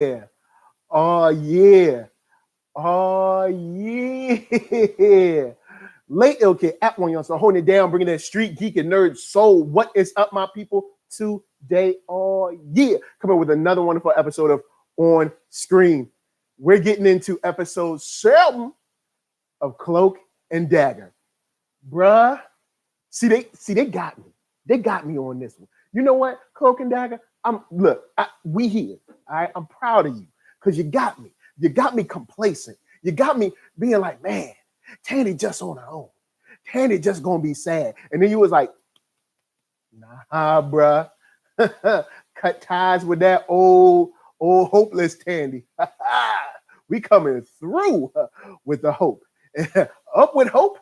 Yeah. Oh, yeah. Oh, yeah. Late LK at OneYoungsta, holding it down, bringing that street geek and nerd soul. What is up, my people? Today, oh, yeah. Coming with another wonderful episode of On Screen. We're getting into episode 7 of Cloak and Dagger. Bruh. See, they got me. They got me on this one. You know what, Cloak and Dagger? We here. All right, I'm proud of you because you got me. You got me complacent. You got me being like, man, Tandy just on her own. Tandy just gonna be sad. And then you was like, nah, bruh. Cut ties with that old hopeless Tandy. We coming through with the hope. Up with hope,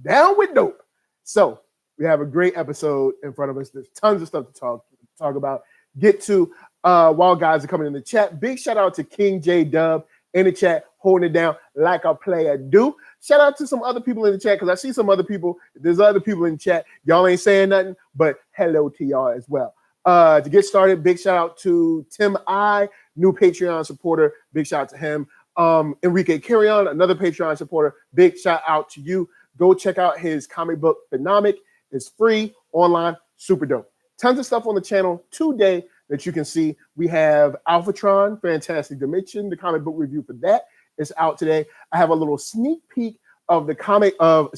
down with dope. So we have a great episode in front of us. There's tons of stuff to talk about. Get to while guys are coming in the chat. Big shout out to King J Dub in the chat, holding it down like a player do. Shout out to some other people in the chat because I see some other people. There's other people in the chat. Y'all ain't saying nothing, but hello to y'all as well. To get started, big shout out to Tim I, new Patreon supporter. Big shout out to him. Enrique Carrion, another Patreon supporter. Big shout out to you. Go check out his comic book, Phenomic. It's free, online, super dope. Tons of stuff on the channel today that you can see. We have Alphatron, Fantastic Dimension, the comic book review for that is out today. I have a little sneak peek of the podcast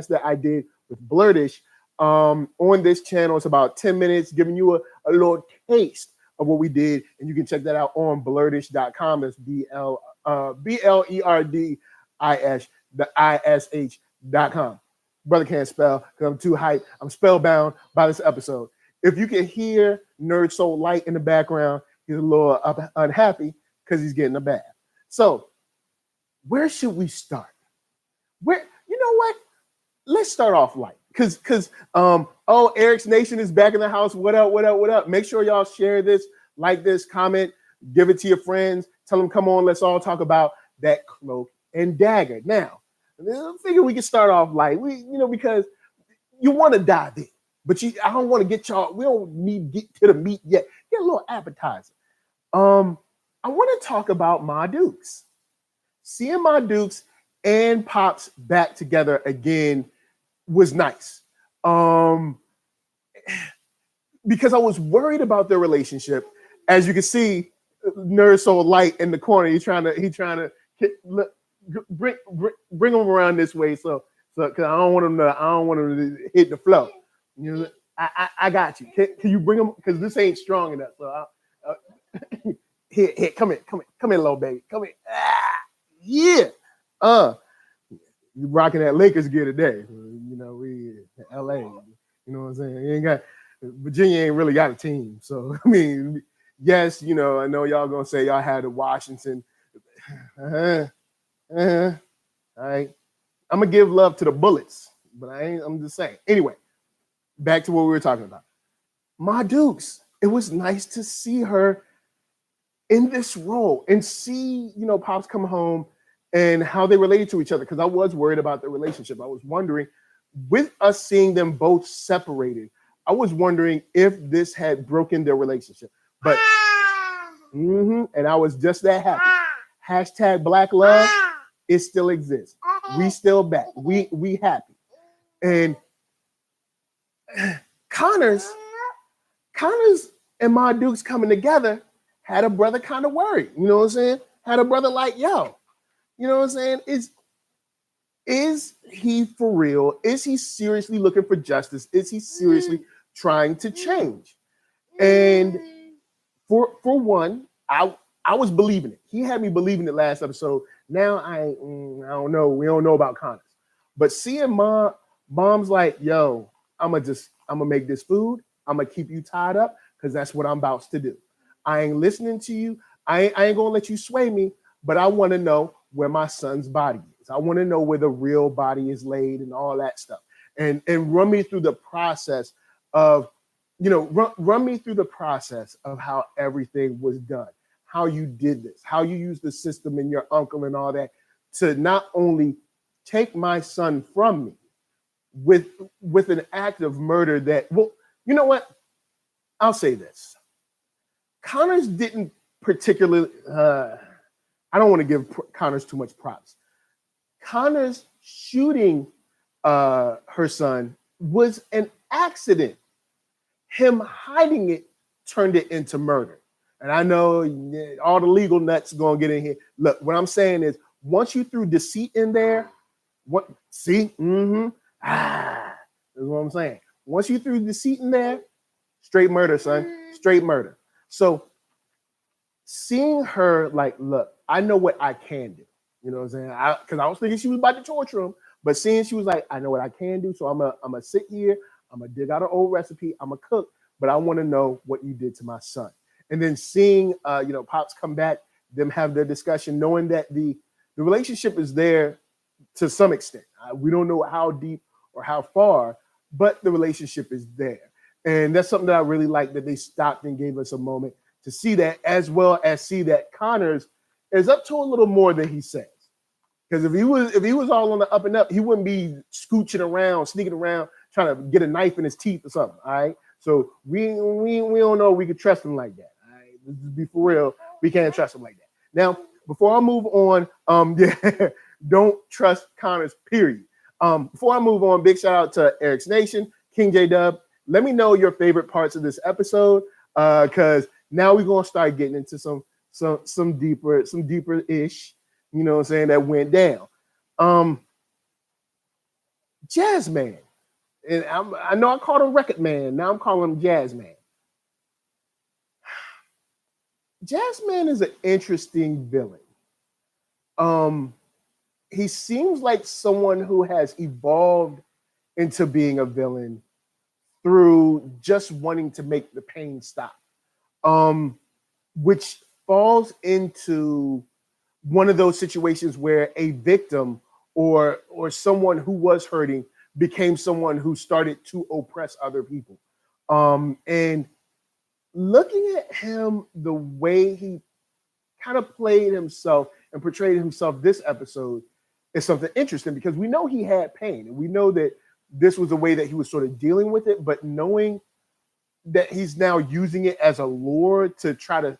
that I did with Blurtish on this channel. It's about 10 minutes, giving you a little taste of what we did, and you can check that out on blurtish.com. That's BLERDISH.com. Brother can't spell because I'm too hyped. I'm spellbound by this episode. If you can hear NERDSoul Light in the background, he's a little unhappy because he's getting a bath. So, where should we start? You know what? Let's start off light. Because Eric's Nation is back in the house. What up? Make sure y'all share this, like this, comment, give it to your friends. Tell them, come on, let's all talk about that Cloak and Dagger. Now, I figure we can start off light. Because you want to dive in, but I don't want to get y'all. We don't need to get to the meat yet. Get a little appetizer. I want to talk about my Dukes. Seeing my Dukes and Pops back together again was nice. Because I was worried about their relationship. As you can see, NERDSoul Light in the corner. He's trying to bring him around this way, so because I don't want him to hit the floor. You know, I got you. Can you bring him? Because this ain't strong enough. So here, come here, little baby, come here. Yeah. You rocking that Lakers gear today. You know, we LA. You know what I'm saying? You ain't got Virginia ain't really got a team. So I mean, yes, I know y'all gonna say y'all had a Washington. All right. I'm gonna give love to the Bullets, but I'm just saying. Anyway, back to what we were talking about. My Dukes. It was nice to see her in this role and see, Pops come home and how they related to each other, because I was worried about their relationship. I was wondering, with us seeing them both separated, I was wondering if this had broken their relationship. But and I was just that happy. Hashtag Black Love, it still exists. We still back. We happy. And Connors and my Dukes coming together had a brother kind of worried. You know what I'm saying? Had a brother like, yo, you know what I'm saying? Is he for real? Is he seriously looking for justice? Is he seriously trying to change? And for one, I was believing it. He had me believing it last episode. Now I don't know. We don't know about Connors. But seeing mom's like, yo, I'm gonna make this food. I'm gonna keep you tied up because that's what I'm about to do. I ain't listening to you. I ain't gonna let you sway me, but I want to know where my son's body is. I want to know where the real body is laid and all that stuff. And run me through the process of, run me through the process of how everything was done, how you did this, how you used the system and your uncle and all that to not only take my son from me with an act of murder that, well, you know what? I'll say this. Connors didn't particularly, I don't want to give Connors too much props. Connors shooting her son was an accident. Him hiding it turned it into murder. And I know all the legal nuts going to get in here. Look, what I'm saying is, once you threw deceit in there, what? See? That's what I'm saying. Once you threw deceit in there, straight murder, son. Straight murder. So seeing her like, look, I know what I can do. You know what I'm saying? Because I was thinking she was about to torture him, but seeing she was like, I know what I can do, so I'm gonna sit here, I'm gonna dig out an old recipe, I'm gonna cook, but I want to know what you did to my son. And then seeing, Pops come back, them have their discussion, knowing that the relationship is there to some extent. We don't know how deep or how far, but the relationship is there. And that's something that I really like, that they stopped and gave us a moment to see that, as well as see that Connors is up to a little more than he says. Because if he was all on the up and up, he wouldn't be scooching around, sneaking around, trying to get a knife in his teeth or something. All right. So we don't know if we could trust him like that. All right. Let's just be for real. We can't trust him like that. Now, before I move on, don't trust Connors, period. Before I move on, big shout out to Eric's Nation, King J Dub. Let me know your favorite parts of this episode, because now we're gonna start getting into some deeper ish, you know what I'm saying, that went down. Jazz Man, and I know I called him Record Man. Now I'm calling him Jazz Man. Jazz Man is an interesting villain. He seems like someone who has evolved into being a villain through just wanting to make the pain stop, which falls into one of those situations where a victim or someone who was hurting became someone who started to oppress other people. And looking at him, the way he kind of played himself and portrayed himself this episode is something interesting, because we know he had pain and we know that this was a way that he was sort of dealing with it, but knowing that he's now using it as a lure to try to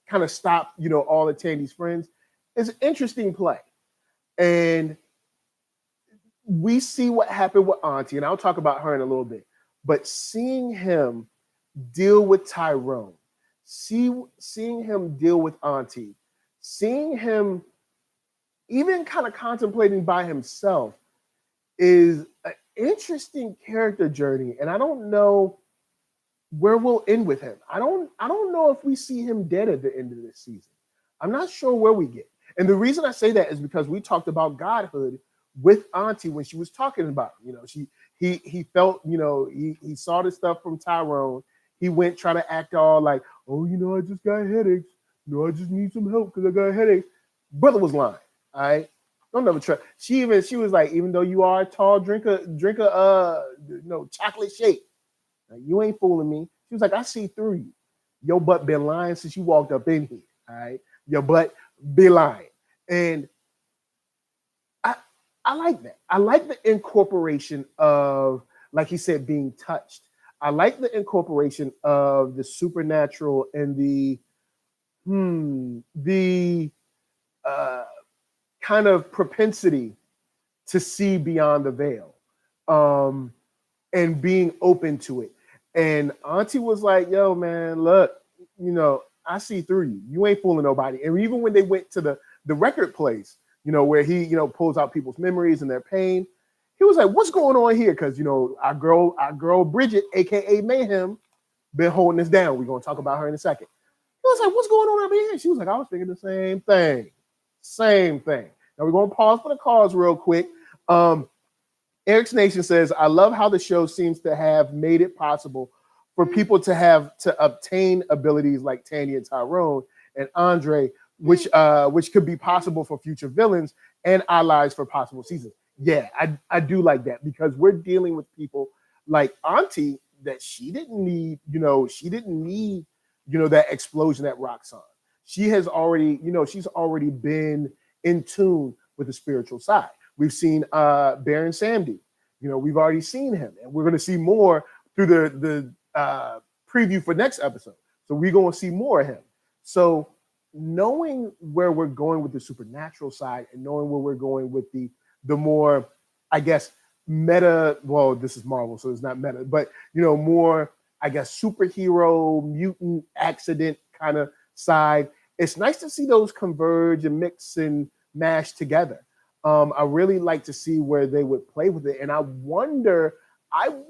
kind of stop, all of Tandy's friends is an interesting play. And we see what happened with Auntie, and I'll talk about her in a little bit, but seeing him deal with Tyrone, seeing him deal with Auntie, seeing him even kind of contemplating by himself is an interesting character journey. And I don't know where we'll end with him. I don't know if we see him dead at the end of this season. I'm not sure where we get. And the reason I say that is because we talked about godhood with Auntie when she was talking about him. He felt, he saw the stuff from Tyrone. He went trying to act all like, oh, I just got headaches. I just need some help because I got headaches. Brother was lying. All right. Don't never trust. She was like, even though you are a tall, drink a chocolate shake. You ain't fooling me. She was like, I see through you. Your butt been lying since you walked up in here. All right. Your butt be lying. And I like that. I like the incorporation of, like he said, being touched. I like the incorporation of the supernatural and the kind of propensity to see beyond the veil, and being open to it. And Auntie was like, yo, man, look, I see through you. You ain't fooling nobody. And even when they went to the record place, where he, pulls out people's memories and their pain, he was like, what's going on here? Because, our girl Bridget, aka Mayhem, been holding us down. We're going to talk about her in a second. He was like, what's going on over here? She was like, I was thinking the same thing. Same thing. Now we're going to pause for the calls real quick. Eric's Nation says, I love how the show seems to have made it possible for people to obtain abilities like Tandy and Tyrone and Andre, which could be possible for future villains and allies for possible seasons. Yeah, I do like that, because we're dealing with people like Auntie that she didn't need, that explosion at Roxanne. She has already, she's already been in tune with the spiritual side. We've seen Baron Samdi. We've already seen him, and we're going to see more through the preview for next episode. So we're going to see more of him. So knowing where we're going with the supernatural side and knowing where we're going with the more, I guess, meta, well, this is Marvel, so it's not meta, but more, I guess, superhero, mutant, accident kind of side. It's nice to see those converge and mix and mash together. I really like to see where they would play with it. And I wonder, I'm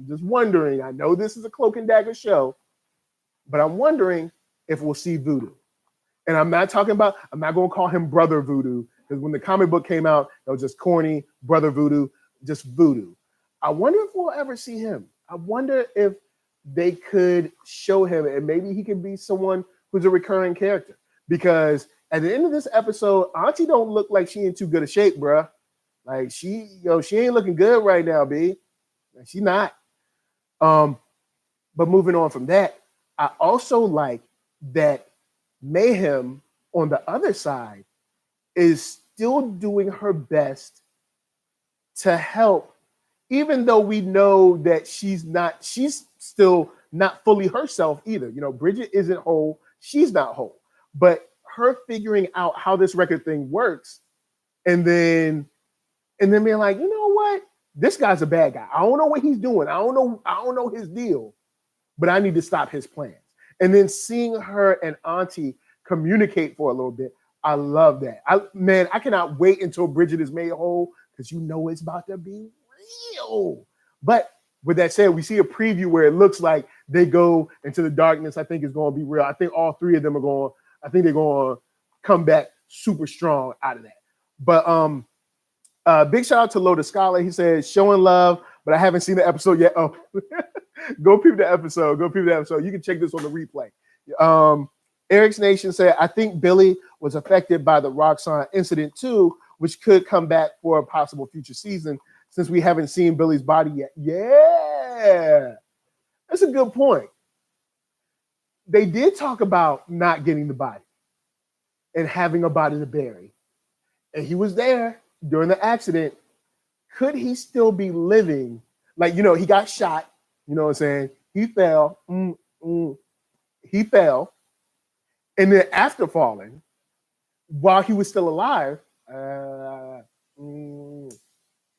just wondering, I know this is a Cloak and Dagger show, but I'm wondering if we'll see Voodoo. And I'm not going to call him Brother Voodoo, because when the comic book came out, it was just corny, Brother Voodoo, just Voodoo. I wonder if we'll ever see him. I wonder if they could show him and maybe he could be someone who's a recurring character. Because at the end of this episode, Auntie don't look like she in too good a shape, bruh. Like she ain't looking good right now, B. She not. But moving on from that, I also like that Mayhem on the other side is still doing her best to help, even though we know that she's still not fully herself either. Bridget isn't whole, she's not whole. But her figuring out how this record thing works, and then being like, you know what? This guy's a bad guy. I don't know what he's doing. I don't know his deal, but I need to stop his plans. And then seeing her and Auntie communicate for a little bit, I love that. I cannot wait until Bridget is made whole, because it's about to be real. But with that said, we see a preview where it looks like they go into the darkness. I think it's going to be real. I think all three of them they're going to come back super strong out of that. But big shout out to Lotus Scholar. He says, showing love, but I haven't seen the episode yet. Oh, go peep the episode. You can check this on the replay. Eric's Nation said, I think Billy was affected by the Roxanne incident too, which could come back for a possible future season since we haven't seen Billy's body yet. Yeah, that's a good point. They did talk about not getting the body and having a body to bury. And he was there during the accident. Could he still be living? Like, he got shot. You know what I'm saying? He fell. He fell. And then after falling, while he was still alive,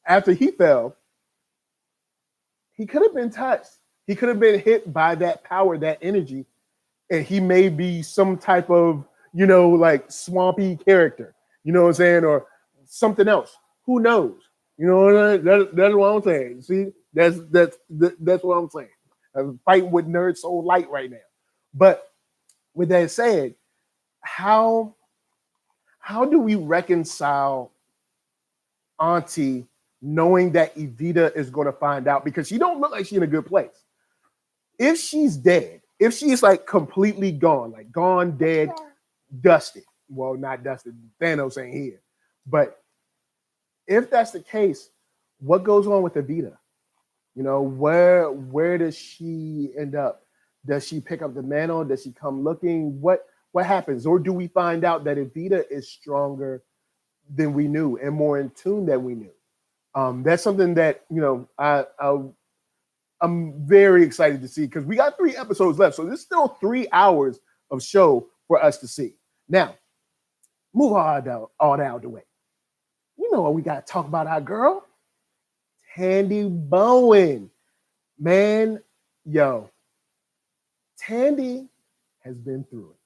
after he fell, he could have been touched. He could have been hit by that power, that energy, and he may be some type of, like swampy character, you know what I'm saying, or something else. Who knows? That's what I'm saying. See, that's what I'm saying. I'm fighting with NERDSoul light right now. But with that said, how do we reconcile Auntie knowing that Evita is going to find out, because she don't look like she's in a good place? If she's dead, if she's like completely gone, like gone, dead, dusted. Well, not dusted. Thanos ain't here. But if that's the case, what goes on with Evita? Where does she end up? Does she pick up the mantle? Does she come looking? What happens? Or do we find out that Evita is stronger than we knew and more in tune than we knew? That's something that I'm very excited to see, because we got 3 episodes left, so there's still 3 hours of show for us to see. Now, move all that out the way. You know what we got to talk about? Our girl, Tandy Bowen. Man, Tandy has been through it.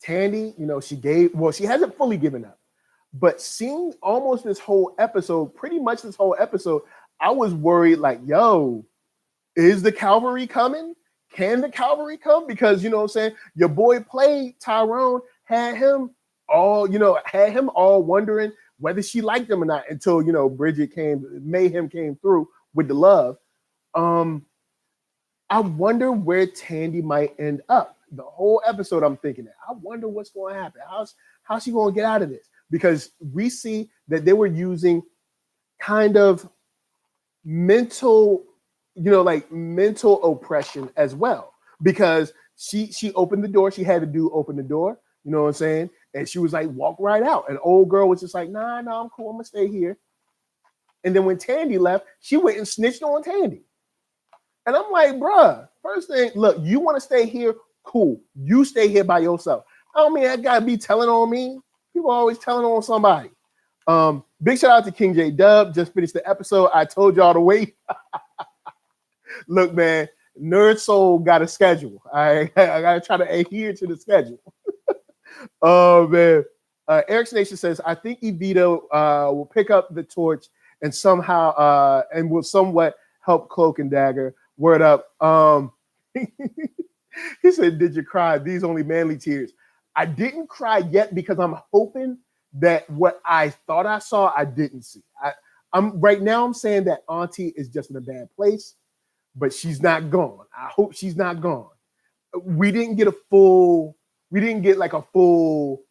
Tandy, she hasn't fully given up, but seeing almost this whole episode, pretty much this whole episode, I was worried, like, is the cavalry coming? Can the cavalry come? Because, what I'm saying, your boy played Tyrone, had him all wondering whether she liked him or not, until, Mayhem came through with the love. I wonder where Tandy might end up. The whole episode, I'm thinking that. I wonder what's going to happen. How's she going to get out of this? Because we see that they were using kind of mental oppression as well. Because she opened the door. She had to open the door. You know what I'm saying? And she was like, walk right out. And old girl was just like, nah, I'm cool. I'm going to stay here. And then when Tandy left, she went and snitched on Tandy. And I'm like, bruh, first thing, look, you want to stay here? Cool. You stay here by yourself. I don't mean I gotta be telling on me. People are always telling on somebody. Big shout out to King J Dub. Just finished the episode. I told y'all to wait. Look, man, NERDSoul got a schedule. I gotta try to adhere to the schedule. Oh man. Eric's Nation says, I think Evita will pick up the torch and somehow and will somewhat help Cloak and Dagger. Word up. He said, did you cry? These only manly tears. I didn't cry yet because I'm hoping that what I thought I saw, I didn't see. I'm right now I'm saying that Auntie is just in a bad place, but she's not gone. I hope she's not gone. We didn't get like a full,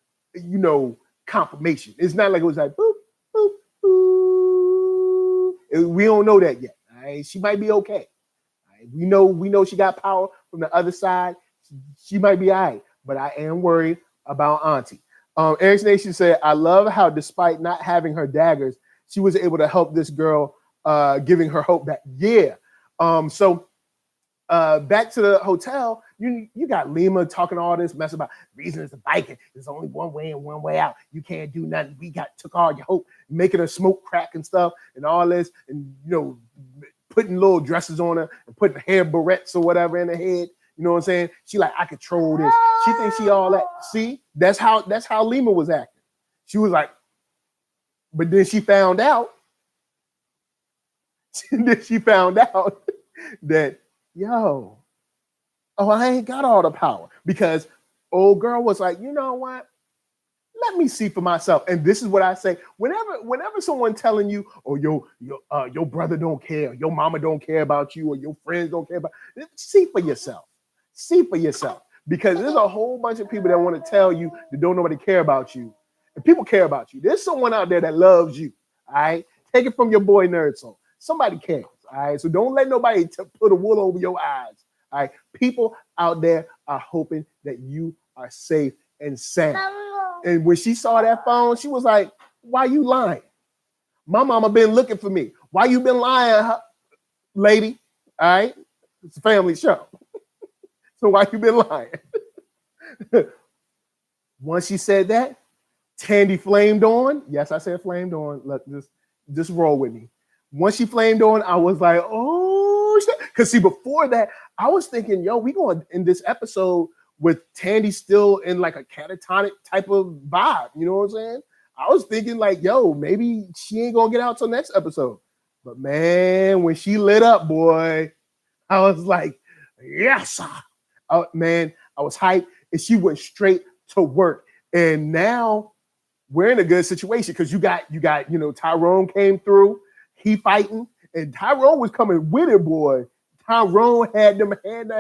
confirmation. It's not like it was like boop, boop, boop. We don't know that yet. All right? She might be okay. All right? We know she got power from the other side. She might be all right, but I am worried about Auntie. Eric's Nation said, I love how despite not having her daggers, she was able to help this girl, giving her hope back. Yeah. So back to the hotel, you got Lima talking all this mess about reason is the Viking. There's only one way in, one way out. You can't do nothing. We took all your hope, making her smoke crack and stuff and all this, and putting little dresses on her and putting hair barrettes or whatever in her head. You know what I'm saying? She like, I control this. She thinks she all that. See, that's how Lima was acting. She was like, but then she found out. That, I ain't got all the power, because old girl was like, you know what? Let me see for myself. And this is what I say. Whenever someone telling you, oh, your brother don't care, your mama don't care about you, or your friends don't care about you, see for yourself. See for yourself. Because there's a whole bunch of people that want to tell you that don't nobody care about you. And people care about you. There's someone out there that loves you. All right. Take it from your boy NERDSoul. Somebody cares. All right. So don't let nobody put a wool over your eyes. All right. People out there are hoping that you are safe and sound. And when she saw that phone, she was like, why you lying? My mama been looking for me. Why you been lying, lady? All right. It's a family show. So why you been lying? Once she said that, Tandy flamed on. Yes, I said flamed on. Look, just roll with me. Once she flamed on, I was like, oh, shit. Because see, before that, I was thinking, we going in this episode with Tandy still in like a catatonic type of vibe. You know what I'm saying? I was thinking like, maybe she ain't gonna get out till next episode. But man, when she lit up, boy, I was like, yes. Man, I was hyped, and she went straight to work. And now we're in a good situation because you got Tyrone came through, he fighting, and Tyrone was coming with it, boy. Tyrone had them hand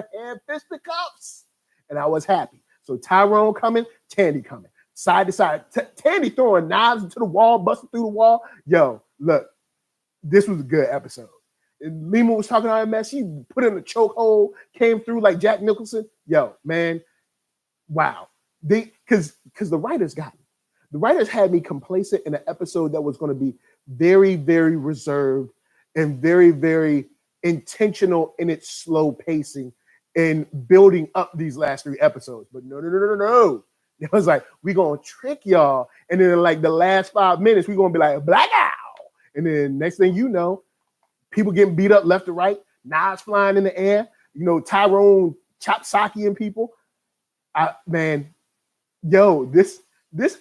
fisticuffs, and I was happy. So Tyrone coming, Tandy coming, side to side. Tandy throwing knives into the wall, busting through the wall. Look, this was a good episode. And Lima was talking all that mess. She put in a chokehold, came through like Jack Nicholson. Man, wow. Because the writers got me. The writers had me complacent in an episode that was going to be very, very reserved and very, very intentional in its slow pacing and building up these last 3 episodes. But no. It was like, we're going to trick y'all. And then like the last 5 minutes, we're going to be like, blackout. And then next thing you know, people getting beat up left and right, knives flying in the air, Tyrone chop sake people. This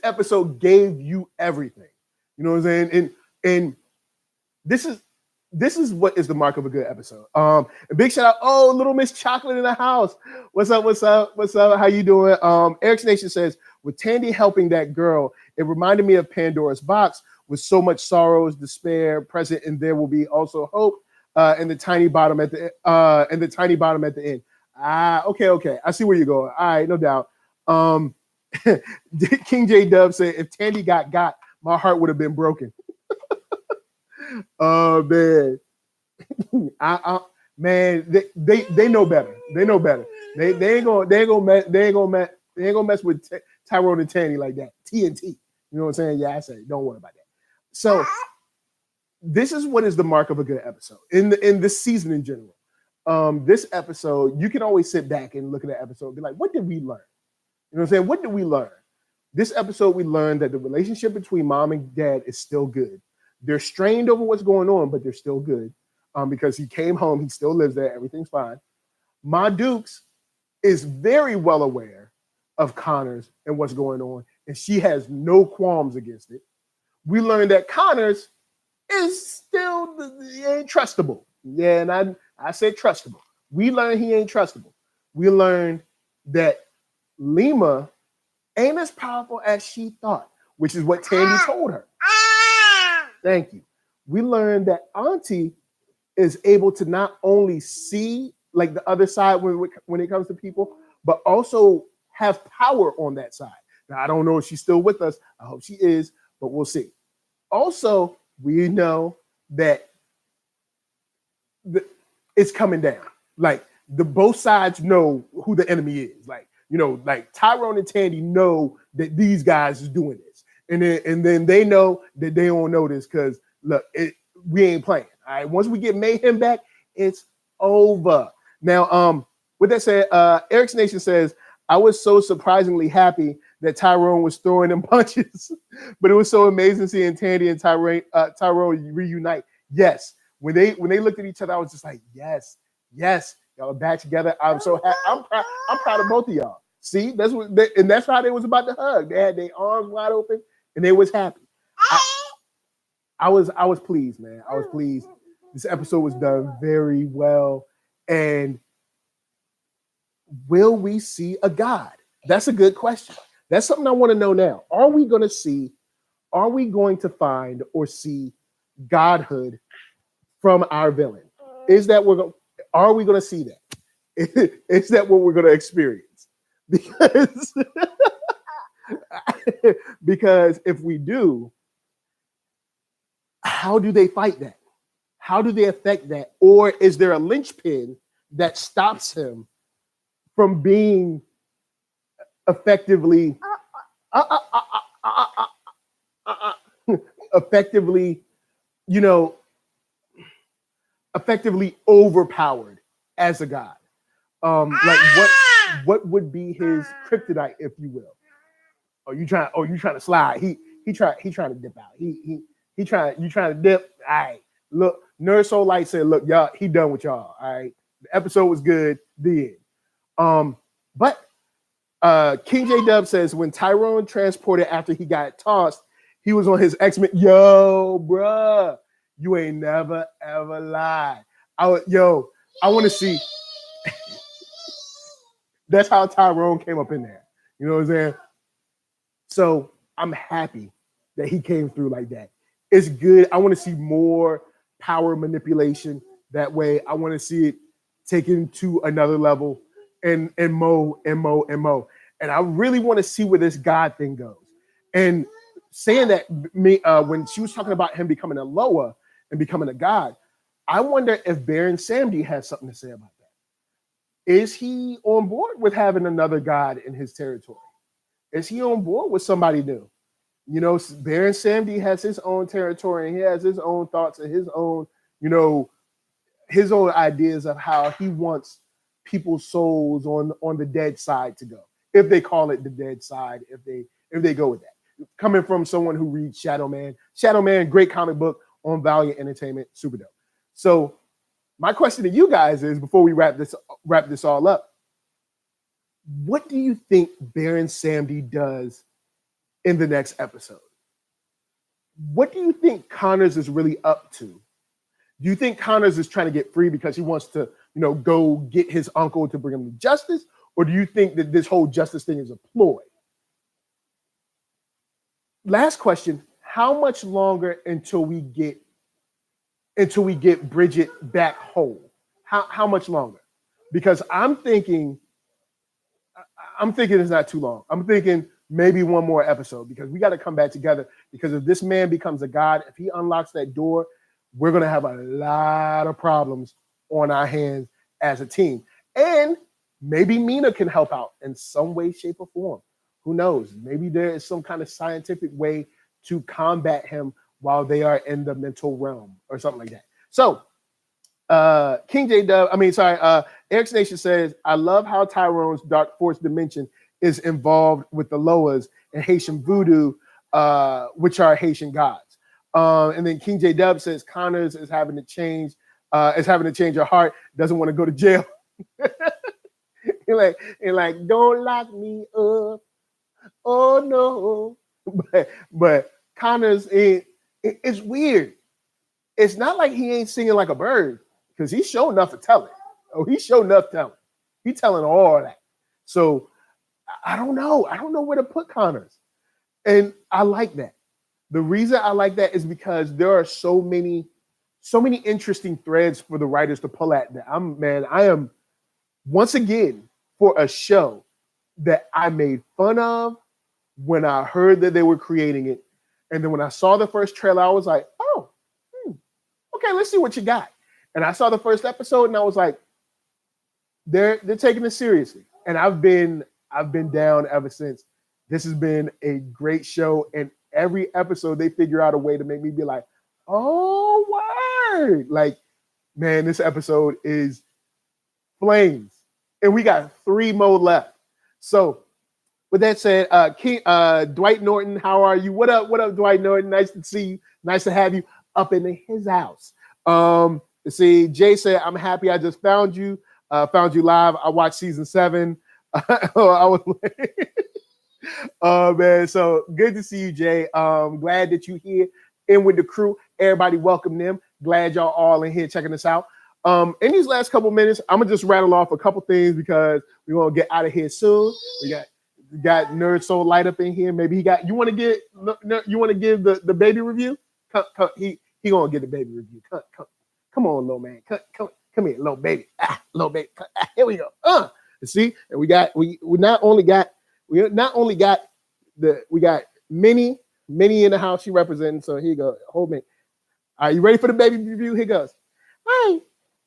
episode gave you everything. You know what I'm saying? And this is what is the mark of a good episode. A big shout out, Little Miss Chocolate in the house. What's up? How you doing? Eric's Nation says, with Tandy helping that girl, it reminded me of Pandora's box, with so much sorrows, despair present, and there will be also hope in the tiny bottom at the end. Okay. I see where you're going. All right, no doubt. King J Dub said, if Tandy got, my heart would have been broken. Oh man. They know better. They know better. They ain't gonna mess with Tyrone and Tandy like that. TNT. You know what I'm saying? Yeah, I say, don't worry about that. So this is what is the mark of a good episode in this season in general. This episode, you can always sit back and look at the episode and be like, what did we learn? You know what I'm saying? What did we learn? This episode, we learned that the relationship between mom and dad is still good. They're strained over what's going on, but they're still good. Because he came home, he still lives there, everything's fine. Ma Dukes is very well aware of Connors and what's going on, and she has no qualms against it. We learned that Connors is still he ain't trustable. Yeah, and I said trustable. We learned he ain't trustable. We learned that Lima ain't as powerful as she thought, which is what Tandy told her. Thank you. We learned that Auntie is able to not only see like the other side when it comes to people, but also have power on that side. Now, I don't know if she's still with us. I hope she is, but we'll see. Also, we know that it's coming down. Like both sides know who the enemy is. Like, you know, like Tyrone and Tandy know that these guys is doing this. And then they know that they don't know this because look, we ain't playing. All right. Once we get Mayhem back, it's over. Now, with that said, Eric's Nation says, I was so surprisingly happy that Tyrone was throwing them punches, but it was so amazing seeing Tandy and Tyrone reunite. Yes. When they looked at each other, I was just like, yes, y'all are back together. I'm so happy. I'm proud of both of y'all. See, that's how they was about to hug. They had their arms wide open and they was happy. I was pleased, man. I was pleased. This episode was done very well. And will we see a God? That's a good question. That's something I want to know now. Are we going to find or see godhood from our villain? Are we going to see that? Is that what we're going to experience? Because if we do, how do they fight that? How do they affect that? Or is there a linchpin that stops him from being effectively overpowered as a god? Like what would be his kryptonite, if you will? Are you trying to slide? He trying to dip out. You trying to dip. All right. Look, NERDSoul Light said, look, y'all, he done with y'all. All right. The episode was good. The end. But King J Dub says when Tyrone transported after he got tossed, he was on his X-Men. Yo, bruh, you ain't never ever lied. I want to see. That's how Tyrone came up in there. You know what I'm saying? So I'm happy that he came through like that. It's good. I want to see more power manipulation that way. I want to see it taken to another level and mo. And I really want to see where this God thing goes. And saying that when she was talking about him becoming a Loa and becoming a god, I wonder if Baron Samedi has something to say about that. Is he on board with having another god in his territory? Is he on board with somebody new? You know, Baron Samedi has his own territory and he has his own thoughts and his own, his own ideas of how he wants people's souls on the dead side to go. If they call it the dead side, if they go with that. Coming from someone who reads Shadow Man, great comic book on Valiant Entertainment, super dope. So my question to you guys is, before we wrap this all up, what do you think Baron Samedi does in the next episode? What do you think Connors is really up to? Do you think Connors is trying to get free because he wants to, go get his uncle to bring him to justice? Or do you think that this whole justice thing is a ploy? Last question, how much longer until we get Bridget back whole? How much longer? Because I'm thinking it's not too long. I'm thinking maybe one more episode, because we got to come back together. Because if this man becomes a god, if he unlocks that door, we're going to have a lot of problems on our hands as a team. And maybe Mina can help out in some way, shape, or form. Who knows? Maybe there is some kind of scientific way to combat him while they are in the mental realm or something like that. So, Eric Nation says, I love how Tyrone's Dark Force dimension is involved with the Loas and Haitian voodoo, which are Haitian gods. And then King J Dub says Connors is having to change her heart, doesn't want to go to jail. and like, don't lock me up. Oh no. But Connors, it's weird. It's not like he ain't singing like a bird, because he's showing enough to tell it. Oh, he's showing enough telling. He's telling all that. So I don't know. I don't know where to put Connors. And I like that. The reason I like that is because there are so many interesting threads for the writers to pull at. That I am once again, for a show that I made fun of when I heard that they were creating it. And then when I saw the first trailer, I was like, oh, okay, let's see what you got. And I saw the first episode and I was like, they're taking this seriously. And I've been down ever since. This has been a great show. And every episode they figure out a way to make me be like, oh, word. Like, man, this episode is flames. And we got 3 more left. So with that said, Dwight Norton, how are you? What up, Dwight Norton? Nice to see you. Nice to have you up in his house. Let's see, Jay said, I'm happy I just found you live. I watched season 7. I was man, so good to see you, Jay. Glad that you're here in with the crew. Everybody welcome them. Glad y'all all in here checking us out. In these last couple minutes, I'm gonna just rattle off a couple things because we're gonna get out of here soon. We got NERDSoul light up in here. Maybe you want to give the baby review? He gonna get the baby review. Come on, little man. Come here, little baby. Little baby. Here we go. See, and we got Minnie in the house. She representing. So here you go. Hold me. Are you ready for the baby review? Here goes. Hi.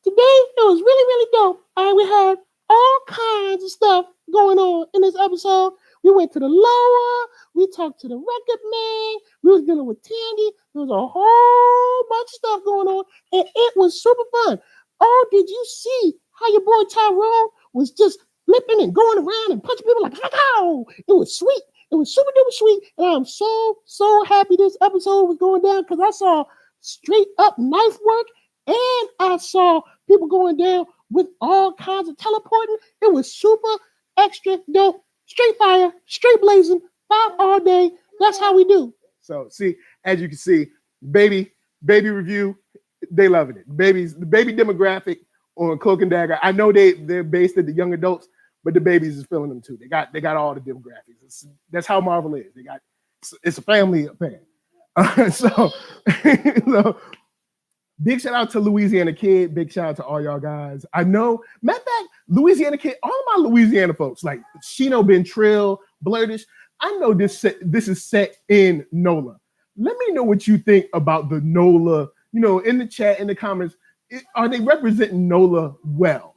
Today it was really, really dope. We had all kinds of stuff going on in this episode. We went to the lower. We talked to the record man. We was dealing with Tandy. There was a whole bunch of stuff going on, and it was super fun. Oh, did you see how your boy Tyrone was just flipping and going around and punching people like, oh, it was sweet. It was super duper sweet. And I'm so happy this episode was going down because I saw straight up knife work and I saw people going down with all kinds of teleporting. It was super extra dope. Straight fire, straight blazing, 5 all day. That's how we do. So see, as you can see, baby review, they loving it. The baby demographic on Cloak and Dagger. I know they're based at the young adults, but the babies is feeling them too. They got all the demographics. That's how Marvel is. It's a family affair. So big shout out to Louisiana Kid. Big shout out to all y'all guys. I know, matter of fact, Louisiana Kid, all of my Louisiana folks, like Shino, Ben Trill, Blurtish, I know this is set in NOLA. Let me know what you think about the NOLA, in the chat, in the comments. Are they representing NOLA well?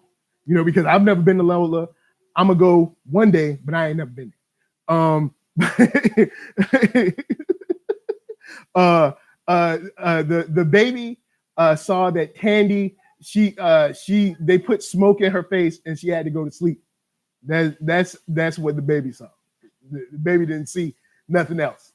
Because I've never been to NOLA. I'm going to go one day, but I ain't never been there. The baby saw that Tandy, they put smoke in her face and she had to go to sleep. That's what the baby saw. The baby didn't see nothing else.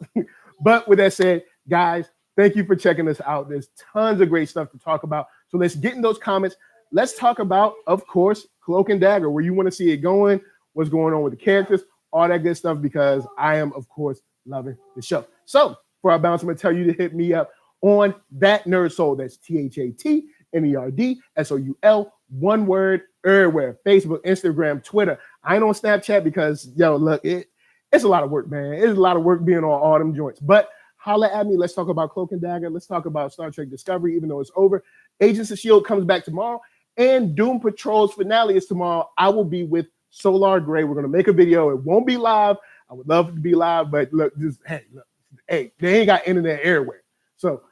But with that said, guys, thank you for checking us out. There's tons of great stuff to talk about. So let's get in those comments. Let's talk about, of course, Cloak and Dagger, where you want to see it going, what's going on with the characters, all that good stuff, because I am, of course, loving the show. So for our bounce, I'm going to tell you to hit me up on ThatNERDSoul. That's ThatNERDSoul, one word, everywhere. Facebook, Instagram, Twitter. I ain't on Snapchat because, look, it's a lot of work, man. It's a lot of work being on all them joints. But holla at me. Let's talk about Cloak and Dagger. Let's talk about Star Trek Discovery, even though it's over. Agents of S.H.I.E.L.D. comes back tomorrow. And Doom Patrol's finale is tomorrow. I will be with Solar Gray. We're going to make a video. It won't be live. I would love it to be live, but look, hey, they ain't got internet everywhere. So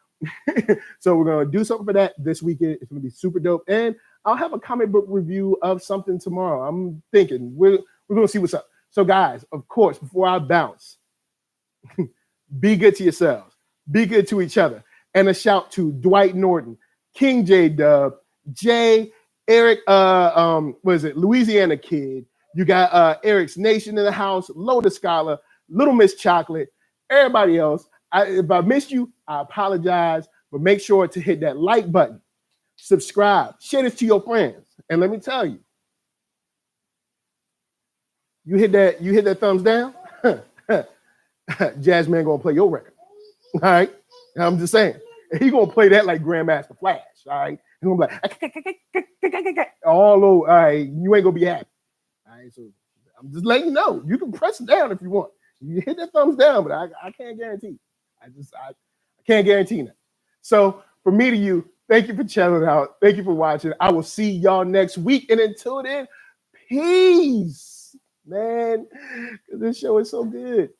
we're going to do something for that this weekend. It's going to be super dope. And I'll have a comic book review of something tomorrow. I'm thinking we're going to see what's up. So guys, of course, before I bounce, be good to yourselves. Be good to each other. And a shout to Dwight Norton, King J Dub, Jay, Eric, Louisiana Kid, You got Eric's Nation in the house, Lotus Scholar, Little Miss Chocolate, everybody else. If I missed you, I apologize, but make sure to hit that like button, subscribe, share this to your friends. And let me tell you, you hit that thumbs down, Jazzman gonna play your record. All right. I'm just saying. He gonna play that like Grandmaster Flash. All right. He gonna be like all over. All right, you ain't gonna be happy. All right, so I'm just letting you know. You can press it down if you want. You hit that thumbs down, but I can't guarantee. I can't guarantee that. So for me to you, thank you for checking out. Thank you for watching. I will see y'all next week. And until then, peace, man. This show is so good.